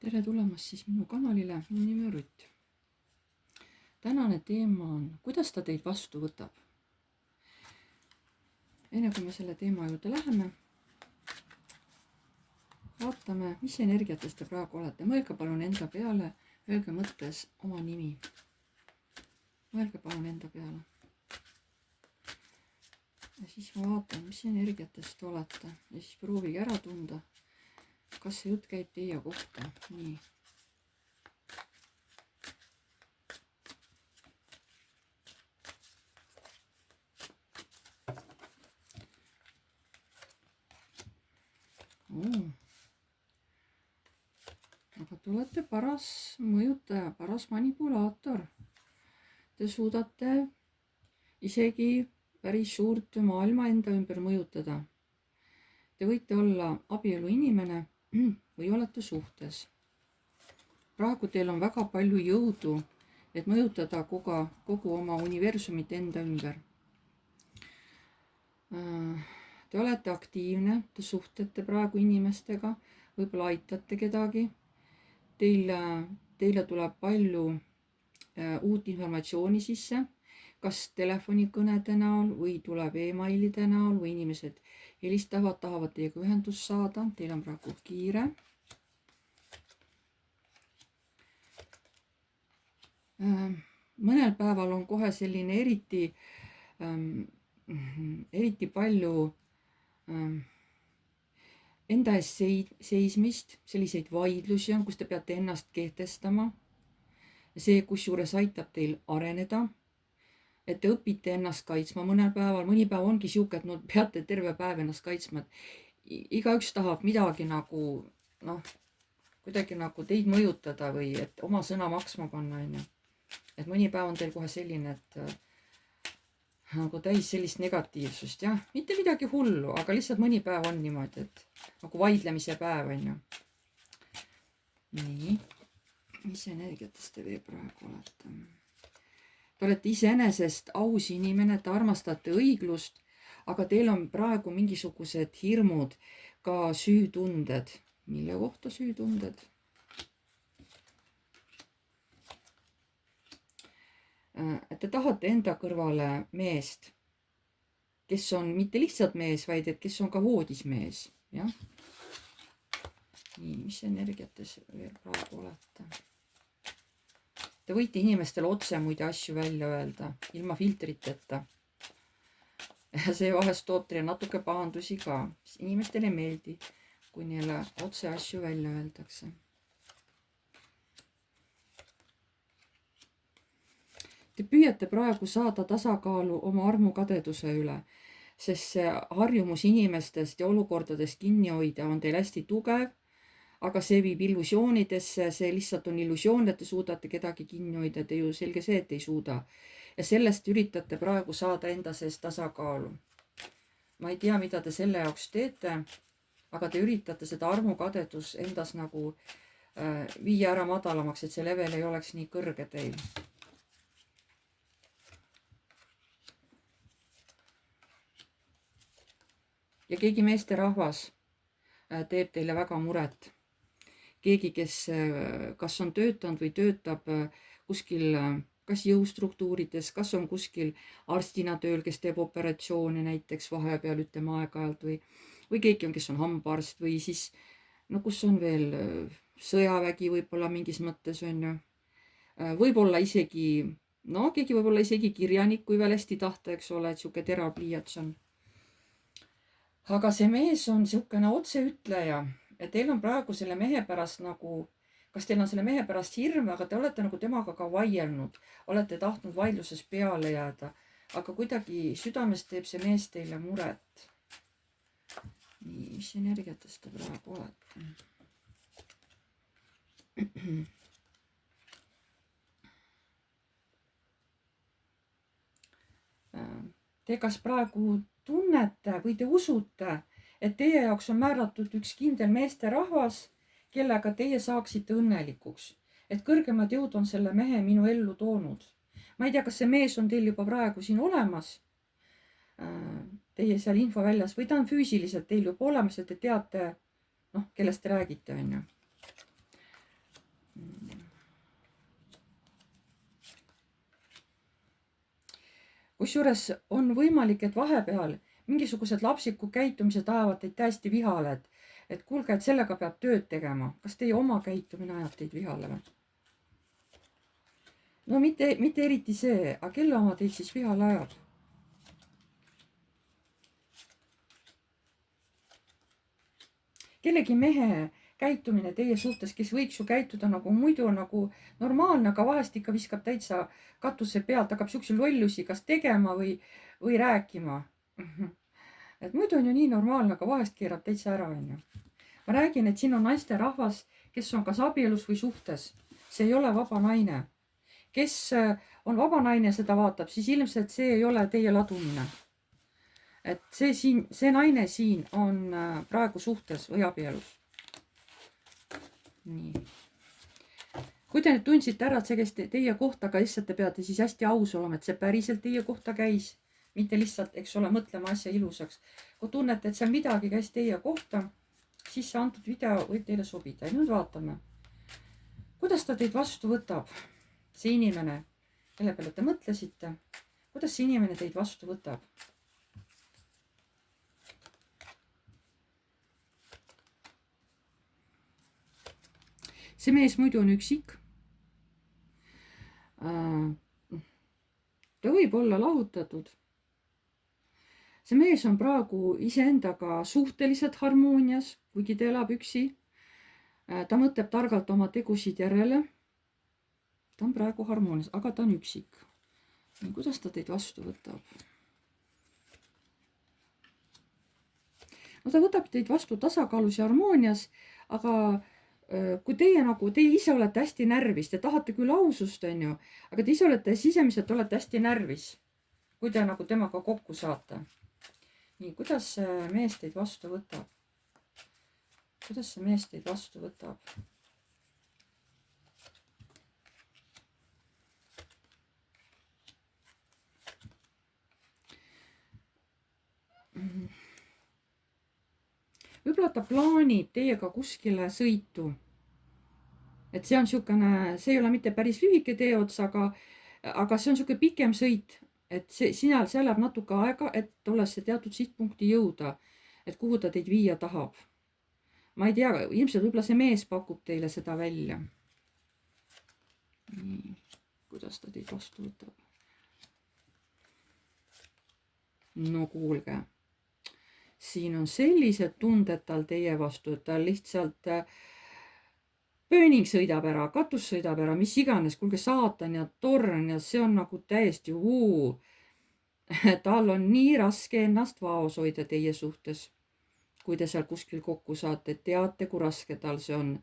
Tere tulemast siis minu kanalile, minu nimi on Rutt. Tänane teema on, kuidas ta teid vastu võtab. Enne kui me selle teema juurde läheme, vaatame, mis energiates te praegu olete. Mõelge palun enda peale, öelge mõttes oma nimi. Mõelge palun enda peale. Ja siis ma vaatan, mis energiates te olete ja siis proovige ära tunda, kas see jutt käib teie kohta. Nii. Aga te olete paras mõjutaja, paras manipulaator. Te suudate isegi päris suurt maailma enda ümber mõjutada. Te võite olla abielu inimene või olete suhtes. Praegu teil on väga palju jõudu, et mõjutada kogu oma universumit enda ümber. Te olete aktiivne, te suhtlete praegu inimestega, võib-olla aitate kedagi. Teile tuleb palju uut informatsiooni sisse, kas telefonikõnede näol või tuleb emailide näol või inimesed helistavad, tahavad teiega ühendust saada. Teil on praegu kiire. Mõnel päeval on kohe selline eriti palju enda ees seismist, selliseid vaidlusi on, kus te peate ennast kehtestama. See, kusjuures aitab teil areneda, et te õpite ennast kaitsma mõnel päeval. Mõni päev ongi siuke, et peate terve päev ennast kaitsma. Igaüks tahab midagi kuidagi teid mõjutada või et oma sõna maksma panna. Et mõni päev on teil kohe selline, et nagu täis sellist negatiivsust, jah. Mitte midagi hullu, aga lihtsalt mõni päev on niimoodi, et nagu vaidlemise päev on. Nii, mis energiates te veel praegu olete? Te olete iseenesest aus inimene, te armastate õiglust, aga teil on praegu mingisugused hirmud, ka süütunded. Mille kohta süütunded? Et te tahate enda kõrvale meest, kes on mitte lihtsalt mees, vaid et kes on ka voodis mees. Jah? Nii, mis energiates veel praegu olete? Te võite inimestele otse muide asju välja öelda, ilma filtriteta. Ja see vahest toob teile natuke pahandusi ka. Inimestele ei meeldi, kui neile otse asju välja öeldakse. Te püüate praegu saada tasakaalu oma armukadeduse üle, sest see harjumus inimestest ja olukordadest kinni hoida on teil hästi tugev, aga see viib illusioonidesse, see lihtsalt on illusioon, et te suudate kedagi kinni hoida, te ju selge see, et ei suuda. Ja sellest üritate praegu saada enda sees tasakaalu. Ma ei tea, mida te selle jaoks teete, aga te üritate seda armukadedus endas nagu viia ära madalamaks, et see level ei oleks nii kõrge teil. Ja keegi meesterahvas teeb teile väga muret. Keegi, kes kas on töötanud või töötab kuskil kas jõustruktuurides, kas on kuskil arstina tööl, kes teeb operatsioone näiteks vahepeal, ütleme aeg-ajalt või keegi on, kes on hambaarst või siis, kus on veel sõjavägi võib-olla mingis mõttes on ju. Võib-olla isegi, keegi võib-olla isegi kirjanik, kui veel hästi tahta, eks ole, et siuke terav pliiats on. Aga see mees on siukene otseütleja ja teil on praegu selle mehe pärast kas teil on selle mehe pärast hirm, aga te olete temaga ka vaielnud, olete tahtnud vaidluses peale jääda, aga kuidagi südames teeb see mees teile muret. Nii, mis energiates te praegu olete? Te kas praegu tunnete või te usute, et teie jaoks on määratud üks kindel meesterahvas, kellega teie saaksite õnnelikuks. Et kõrgemad jõud on selle mehe minu ellu toonud. Ma ei tea, kas see mees on teil juba praegu siin olemas, teie seal infoväljas, või ta on füüsiliselt teil juba olemas, et te teate, kellest te räägite, on ju. kusjuures on võimalik, et vahepeal mingisugused lapsikud käitumised ajavad teid täiesti vihale, et kuulge, et sellega peab tööd tegema. Kas teie oma käitumine ajab teid vihale või? No mitte eriti see, aga kelle oma teid siis vihale ajab? Kellegi mehe käitumine teie suhtes, kes võiks ju käituda nagu muidu nagu normaalne, aga vahest ikka viskab täitsa katuse pealt, hakkab siukse lollusi kas tegema või rääkima. Et muidu on ju nii normaalne, aga vahest keerab täitsa ära, onju. Ma räägin, et siin on naisterahvas, kes on kas abielus või suhtes. See ei ole vaba naine. Kes on vaba naine ja seda vaatab, siis ilmselt see ei ole teie ladumine. Et see naine siin on praegu suhtes või abielus. Nii. Kui te nüüd tundsite ära, et see käis teie kohta, aga lihtsalt te peate siis hästi aus olema, et see päriselt teie kohta käis, mitte lihtsalt, eks ole, mõtlema asja ilusaks. Kui tunnete, et seal midagi käis teie kohta, siis see antud video võib teile sobida. Ja nüüd vaatame, kuidas ta teid vastu võtab. See inimene, kelle peale te mõtlesite, kuidas see inimene teid vastu võtab? See mees muidu on üksik. Ta võib olla lahutatud. See mees on praegu iseendaga suhteliselt harmoonias, kuigi ta elab üksi. Ta mõtleb targalt oma tegusid järele. Ta on praegu harmoonias, aga ta on üksik. Kuidas ta teid vastu võtab? No ta võtab teid vastu tasakaalus ja harmoonias, aga kui teie ise olete hästi närvis, te tahate küll ausust, on ju, aga te ise olete sisemiselt olete hästi närvis, kui te nagu temaga kokku saate. Nii, kuidas see mees teid vastu võtab? Kuidas see mees teid vastu võtab? Võib-olla ta plaanib teiega kuskile sõitu. Et see on siukene, see ei ole mitte päris lühike teeots, aga see on siuke pikem sõit. Et seal läheb natuke aega, et tollesse teatud sihtpunkti jõuda. Et kuhu ta teid viia tahab. Ma ei tea, ilmselt võib-olla see mees pakub teile seda välja. Nii, kuidas ta teid vastu võtab? No kuulge. Siin on sellised tunded tal teie vastu, et tal lihtsalt pööning sõidab ära, katus sõidab ära, mis iganes, kuulge saatan ja torn ja see on nagu täiesti Tal on nii raske ennast vaos hoida teie suhtes, kui te seal kuskil kokku saate, teate, kui raske tal see on.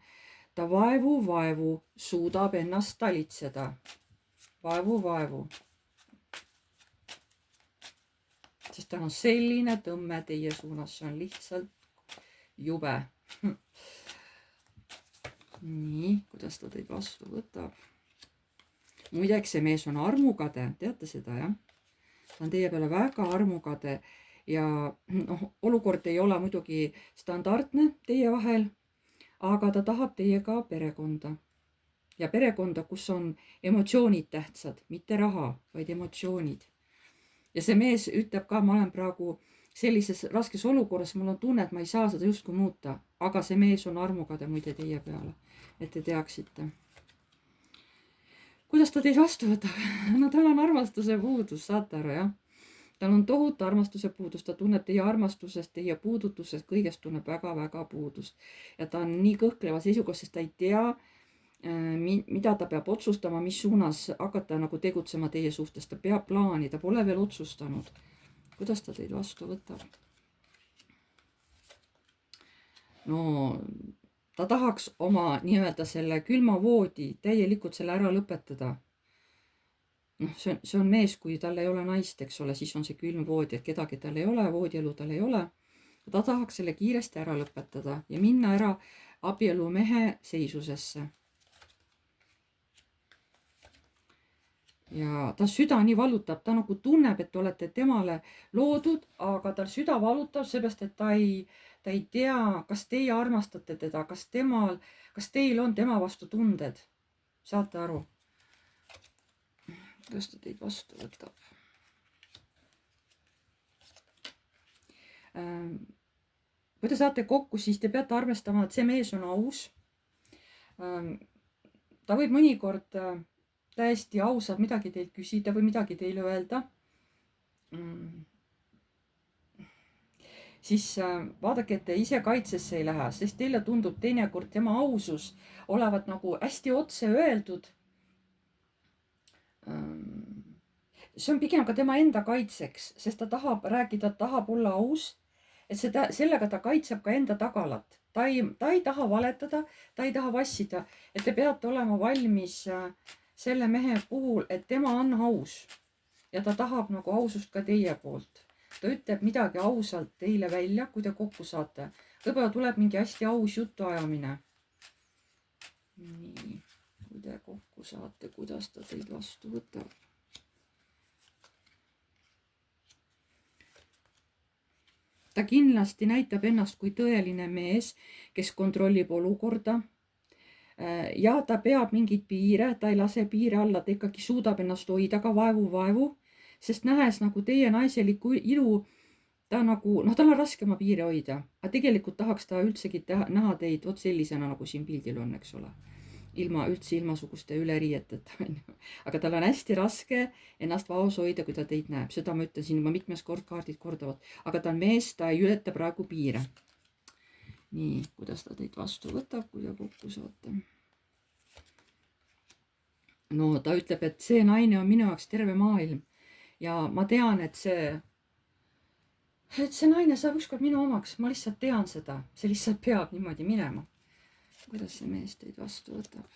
Ta vaevu suudab ennast talitseda. Vaevu. Sest tal on selline tõmme teie suunas, see on lihtsalt jube. Nii, kuidas ta teid vastu võtab? Muideks see mees on armukade, teate seda, jah? Ta on teie peale väga armukade ja olukord ei ole muidugi standardne teie vahel, aga ta tahab teiega perekonda. Ja perekonda, kus on emotsioonid tähtsad, mitte raha, vaid emotsioonid. Ja see mees ütleb ka, ma olen praegu sellises raskes olukorras, mul on tunne, et ma ei saa seda justkui muuta, aga see mees on armukade muide teie peale, et te teaksite. Kuidas ta teid vastu võtab? No tal on armastuse puudus, saate aru, jah? Tal on tohutu armastuse puudus, ta tunneb teie armastusest, teie puudutusest, kõigest tunneb väga puudust. Ja ta on nii kõhkleva seisukohast, sest ta ei tea, mida ta peab otsustama, mis suunas hakata nagu tegutsema teie suhtes. Ta peab plaani, ta pole veel otsustanud. Kuidas ta teid vastu võtab? No, ta tahaks oma nii-öelda selle külma voodi täielikult selle ära lõpetada. No, see on mees, kui tal ei ole naist, eks ole, siis on see külm voodi, et kedagi tal ei ole, voodielu tal ei ole. Ta tahaks selle kiiresti ära lõpetada ja minna ära abielumehe seisusesse. Ja ta süda nii valutab, ta nagu tunneb, et olete temale loodud, aga tal süda valutab seepärast, et ta ei tea, kas teie armastate teda, kas teil on tema vastu tunded. Saate aru? Kuidas ta teid vastu võtab? kui te saate kokku, siis te peate arvestama, et see mees on aus. Ta võib mõnikord täiesti ausalt midagi teilt küsida või midagi teile öelda. Siis vaadake, et te ise kaitsesse ei lähe, sest teile tundub teinekord tema ausus olevat nagu hästi otse öeldud. See on pigem ka tema enda kaitseks, sest ta tahab rääkida, tahab olla aus, et sellega ta kaitseb ka enda tagalat. Ta ei taha valetada, ta ei taha vassida, et te peate olema valmis selle mehe puhul, et tema on aus ja ta tahab nagu ausust ka teie poolt. Ta ütleb midagi ausalt teile välja, kui te kokku saate. Võib-olla tuleb mingi hästi aus jutuajamine. Nii, kui te kokku saate, kuidas ta teid vastu võtab. Ta kindlasti näitab ennast kui tõeline mees, kes kontrollib olukorda. Ja ta peab mingeid piire, ta ei lase piire alla, ta ikkagi suudab ennast hoida ka vaevu, sest nähes nagu teie naiselikku ilu, ta nagu, tal on raske oma piire hoida, aga tegelikult tahaks ta üldsegi näha teid vot sellisena, nagu siin pildil on, eks ole. Üldse ilmasuguste üleriieteta. Aga tal on hästi raske ennast vaos hoida, kui ta teid näeb. Seda ma ütlen siin, ma mitmes kord kaardid kordavad. Aga ta on mees, ta ei ületa praegu piire. Nii, kuidas ta teid vastu võtab, kui te kokku saate. No ta ütleb, et see naine on minu jaoks terve maailm. Ja ma tean, et see naine saab ükskord minu omaks. Ma lihtsalt tean seda. See lihtsalt peab niimoodi minema. Kuidas see mees teid vastu võtab?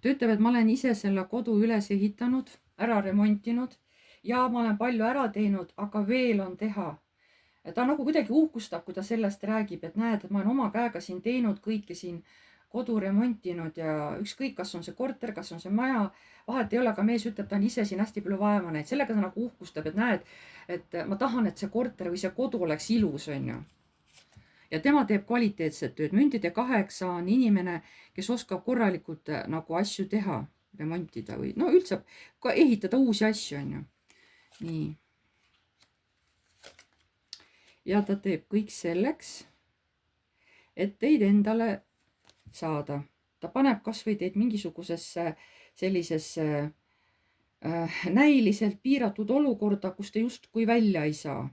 Ta ütleb, et ma olen ise selle kodu üles ehitanud, ära remontinud ja ma olen palju ära teinud, aga veel on teha. Ta nagu kuidagi uhkustab, kui ta sellest räägib, et näed, et ma olen oma käega siin teinud kõike siin kodu remontinud ja ükskõik, kas on see korter, kas on see maja, vahet ei ole, aga mees ütleb, ta on ise siin hästi palju vaeva näinud. Sellega ta nagu uhkustab, et näed, et ma tahan, et see korter või see kodu oleks ilus, on ju. Ja tema teeb kvaliteetset tööd. Müntide 8 on inimene, kes oskab korralikult nagu asju teha, remontida või no üldse ka ehitada uusi asju, on ju. Nii. Ja ta teeb kõik selleks, et teid endale saada. Ta paneb kas või teid mingisugusesse sellisesse näiliselt piiratud olukorda, kus te justkui välja ei saa.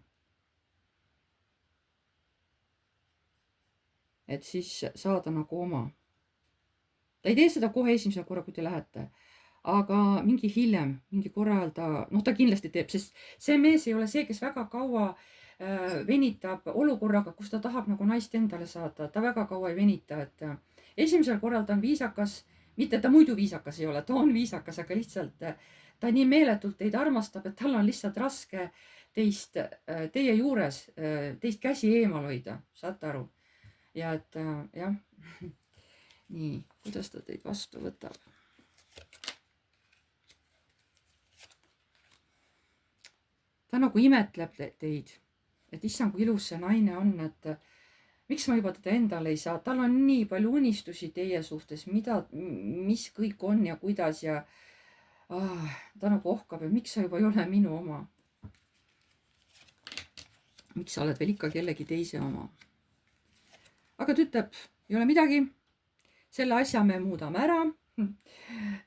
Et siis saada nagu oma. Ta ei tee seda kohe esimesel korra, kui te lähete, aga mingi hiljem, mingi korral ta kindlasti teeb, sest see mees ei ole see, kes väga kaua venitab olukorraga, kus ta tahab nagu naist endale saada. Ta väga kaua ei venita, et esimesel korral ta on viisakas, mitte ta muidu viisakas ei ole, ta on viisakas, aga lihtsalt ta nii meeletult teid armastab, et tal on lihtsalt raske teie juures, teist käsi eemal hoida, saate aru? Ja et jah, nii, kuidas ta teid vastu võtab? Ta nagu imetleb teid, et issand, kui ilus see naine on, et miks ma juba teda endale ei saa, tal on nii palju unistusi teie suhtes, mis kõik on ja kuidas ja ta nagu ohkab, et miks sa juba ei ole minu oma. Miks sa oled veel ikka kellegi teise oma? Aga ta ütleb, ei ole midagi, selle asja me muudame ära,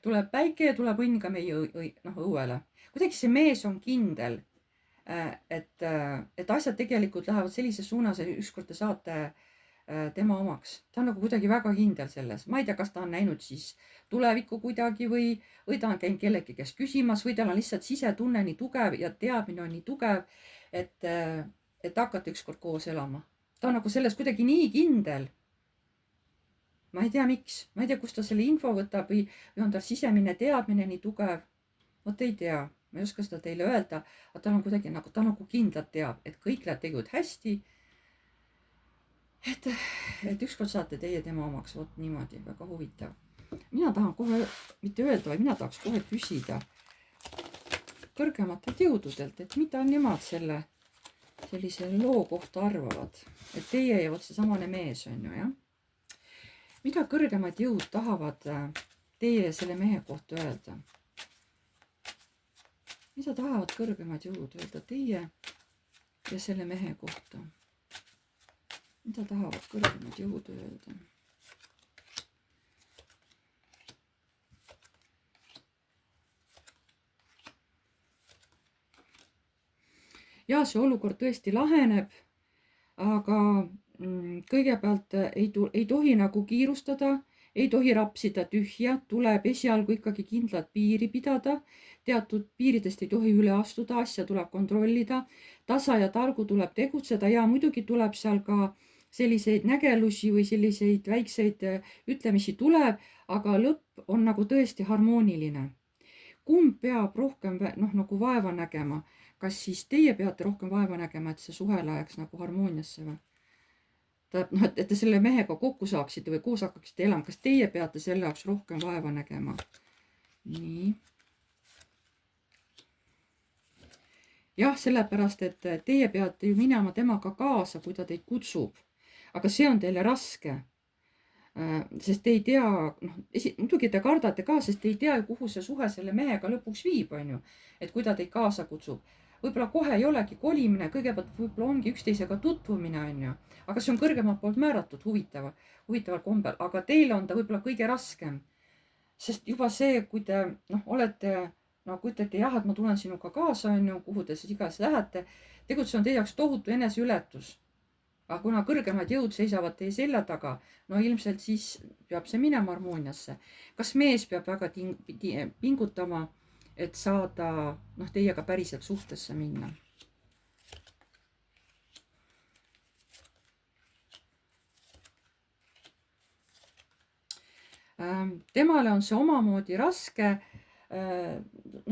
tuleb päike ja tuleb õnn ka meie õuele. Kuidagi see mees on kindel, et asjad tegelikult lähevad sellises suunas, et ükskord te saate tema omaks. Ta on nagu kuidagi väga kindel selles. Ma ei tea, kas ta on näinud siis tulevikku kuidagi või ta on käinud kellegi käest küsimas või tal on lihtsalt sisetunne nii tugev ja teadmine on nii tugev, et hakkate ükskord koos elama. Ta on nagu selles kuidagi nii kindel. Ma ei tea, miks. Ma ei tea, kust ta selle info võtab või on tal sisemine teadmine nii tugev. Vot ei tea. Ma ei oska seda teile öelda, aga ta on kuidagi nagu, ta nagu kindlalt teab, et kõik läheb tegelikult hästi. Et ükskord saate teie tema omaks, vot niimoodi, väga huvitav. Mina tahan kohe, mitte öelda, vaid mina tahaks kohe küsida kõrgematelt jõududelt, et mida nemad sellise loo kohta arvavad. Et teie ja vot see samane mees on ju, jah. Mida kõrgemad jõud tahavad teie ja selle mehe kohta öelda? mida tahavad kõrgemad jõud öelda teie ja selle mehe kohta? Mida tahavad kõrgemad jõud öelda? Ja see olukord tõesti laheneb, aga kõigepealt ei tohi nagu kiirustada, ei tohi rapsida tühja, tuleb esialgu ikkagi kindlat piiri pidada, teatud piiridest ei tohi üle astuda, asja tuleb kontrollida, tasa ja targu tuleb tegutseda ja muidugi tuleb seal ka selliseid nägelusi või selliseid väikseid ütlemisi tuleb, aga lõpp on nagu tõesti harmooniline. Kumb peab rohkem nagu vaeva nägema? Kas siis teie peate rohkem vaeva nägema, et see suhe läheks nagu harmooniasse või? Et te selle mehega kokku saaksite või koos hakkaksite elama, kas teie peate selle jaoks rohkem vaeva nägema? Nii. Jah, sellepärast, et teie peate ju minema temaga kaasa, kui ta teid kutsub. Aga see on teile raske. Sest te ei tea, muidugi te kardate ka, sest te ei tea, kuhu see suhe selle mehega lõpuks viib, on ju. Et kui ta teid kaasa kutsub. Võib-olla kohe ei olegi kolimine, kõigepealt võib-olla ongi üksteisega tutvumine, on ju. Aga see on kõrgemalt poolt määratud huvitaval kombel, aga teile on ta võib-olla kõige raskem. Sest juba see, kui te olete, kui ütlete jah, et ma tulen sinuga kaasa, on ju, kuhu te siis iganes lähete, tegelikult see on teie jaoks tohutu eneseületus. Aga kuna kõrgemad jõud seisavad teie selja taga, ilmselt siis peab see minema harmooniasse. Kas mees peab väga pingutama, et saada teiega päriselt suhtesse minna? Temale on see omamoodi raske,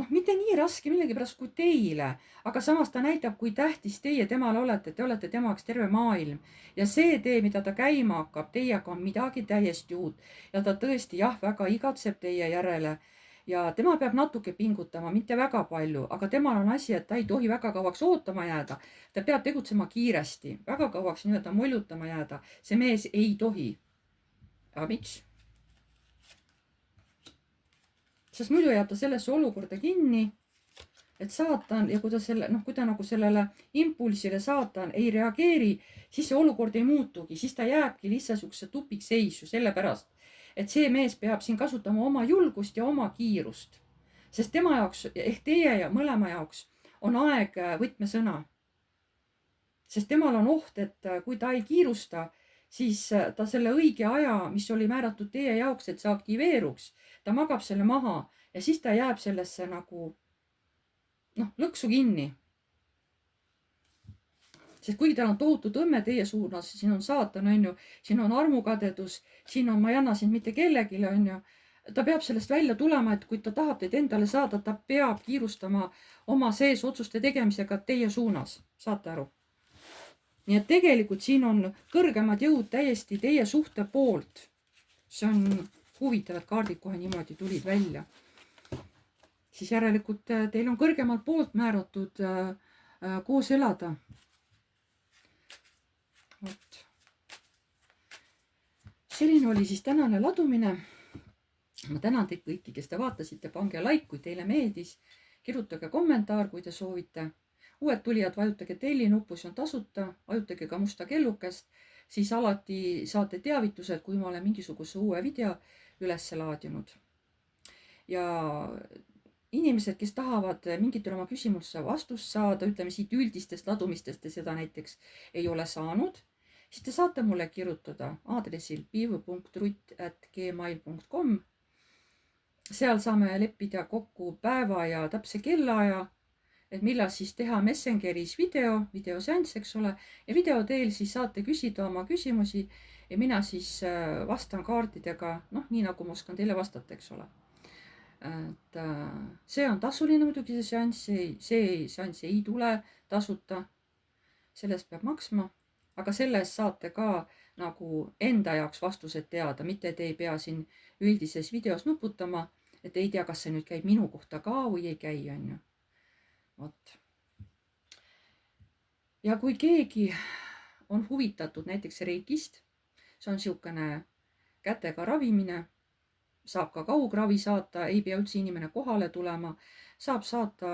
mitte nii raske millegipärast kui teile, aga samas ta näitab, kui tähtis teie temale olete, te olete temaks terve maailm ja see tee, mida ta käima hakkab, teiega on midagi täiesti uut ja ta tõesti väga igatseb teie järele ja tema peab natuke pingutama, mitte väga palju, aga temal on asi, et ta ei tohi väga kauaks ootama jääda, ta peab tegutsema kiiresti, väga kauaks nii-öelda moljutama jääda, see mees ei tohi. Aga miks? Sest muidu jääb ta sellesse olukorda kinni, et saatan ja kui ta nagu sellele impulsile saatan ei reageeri, siis see olukord ei muutugi, siis ta jääbki lihtsalt sihukese tupikseisu sellepärast, et see mees peab siin kasutama oma julgust ja oma kiirust. Sest tema jaoks ehk teie ja mõlema jaoks on aeg võtmesõna. Sest temal on oht, et kui ta ei kiirusta, siis ta selle õige aja, mis oli määratud teie jaoks, et see aktiveeruks, ta magab selle maha ja siis ta jääb sellesse nagu lõksu kinni. Sest kuigi tal on tohutu tõmme teie suunas, siin on saatan, on ju, siin on armukadedus, siin on ma ei anna sind mitte kellegile, on ju. Ta peab sellest välja tulema, et kui ta tahab teid endale saada, ta peab kiirustama oma sees otsuste tegemisega teie suunas. Saate aru? Nii et tegelikult siin on kõrgemad jõud täiesti teie suhte poolt. See on huvitav, et kaardid kohe niimoodi tulid välja. Siis järelikult teil on kõrgemalt poolt määratud koos elada. Selline oli siis tänane ladumine. Ma tänan teid kõiki, kes te vaatasite, pange like, kui teile meeldis. Kirjutage kommentaar, kui te soovite. Uued tulijad, vajutage telli nuppu, see on tasuta, vajutage ka musta kellukest, siis alati saate teavitused, kui ma olen mingisuguse uue video üles laadinud. Ja inimesed, kes tahavad mingitele oma küsimusse vastust saada, ütleme siit üldistest ladumistest ja seda näiteks ei ole saanud, siis te saate mulle kirjutada aadressil piiv.rutt@gmail.com. Seal saame leppida kokku päeva ja täpse kellaaja, et millal siis teha Messengeris videoseanss, eks ole, ja video teel siis saate küsida oma küsimusi ja mina siis vastan kaartidega, nii nagu ma oskan teile vastata, eks ole. Et see on tasuline muidugi see seanss ei tule tasuta, sellest peab maksma, aga sellest saate ka nagu enda jaoks vastused teada, mitte te ei pea siin üldises videos nuputama, et ei tea, kas see nüüd käib minu kohta ka või ei käi, on ju. Ja kui keegi on huvitatud näiteks reikist, see on siukene kätega ravimine, saab ka kaugravi saata, ei pea üldse inimene kohale tulema. saab saata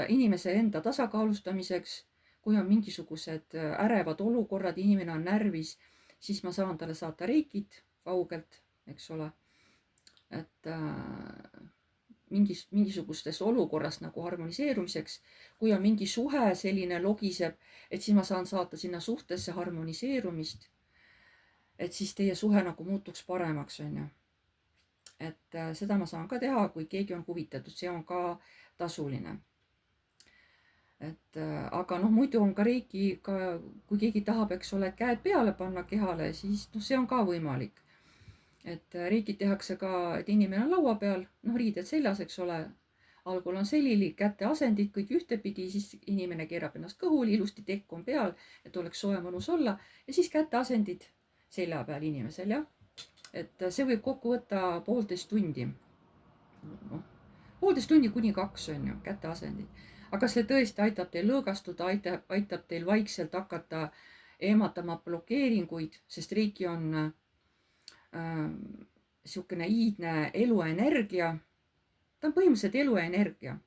inimese enda tasakaalustamiseks. Kui on mingisugused ärevad olukorrad, inimene on närvis, siis ma saan talle saata reikit kaugelt, eks ole. Et mingisugustes olukorras nagu harmoniseerumiseks. Kui on mingi suhe selline logiseb, et siis ma saan saata sinna suhtesse harmoniseerumist. Et siis teie suhe nagu muutuks paremaks, on ju. Et seda ma saan ka teha, kui keegi on huvitatud, see on ka tasuline. Et aga muidu on ka reiki, kui keegi tahab, eks ole, käed peale panna kehale, siis see on ka võimalik. Et reikid tehakse ka, et inimene on laua peal, riided seljas, eks ole, algul on selili, käte asendid kõik ühtepidi, siis inimene keerab ennast kõhuli, ilusti tekk on peal, et oleks soe mõnus olla, ja siis käte asendid selja peal inimesel, jah. Et see võib kokku võtta 1,5 tundi. 1,5 tundi kuni 2 on ju, käte asendid. Aga see tõesti aitab teil lõõgastuda, aitab teil vaikselt hakata eematama blokeeringuid, sest reiki on sihukene iidne eluenergia. Ta on põhimõtteliselt eluenergia.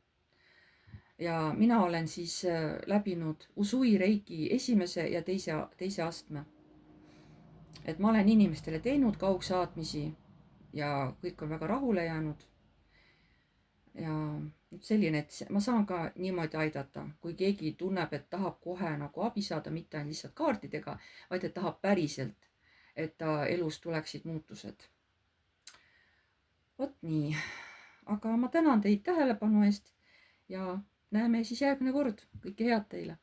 Ja mina olen siis läbinud Usui reiki esimese ja teise astme. Et ma olen inimestele teinud kaugsaatmisi ja kõik on väga rahule jäänud. Ja selline, et ma saan ka niimoodi aidata, kui keegi tunneb, et tahab kohe nagu abi saada, mitte ainult lihtsalt kaartidega, vaid et tahab päriselt, et ta elus tuleksid muutused. Vot nii. Aga ma tänan teid tähelepanu eest ja näeme siis järgmine kord. Kõike head teile!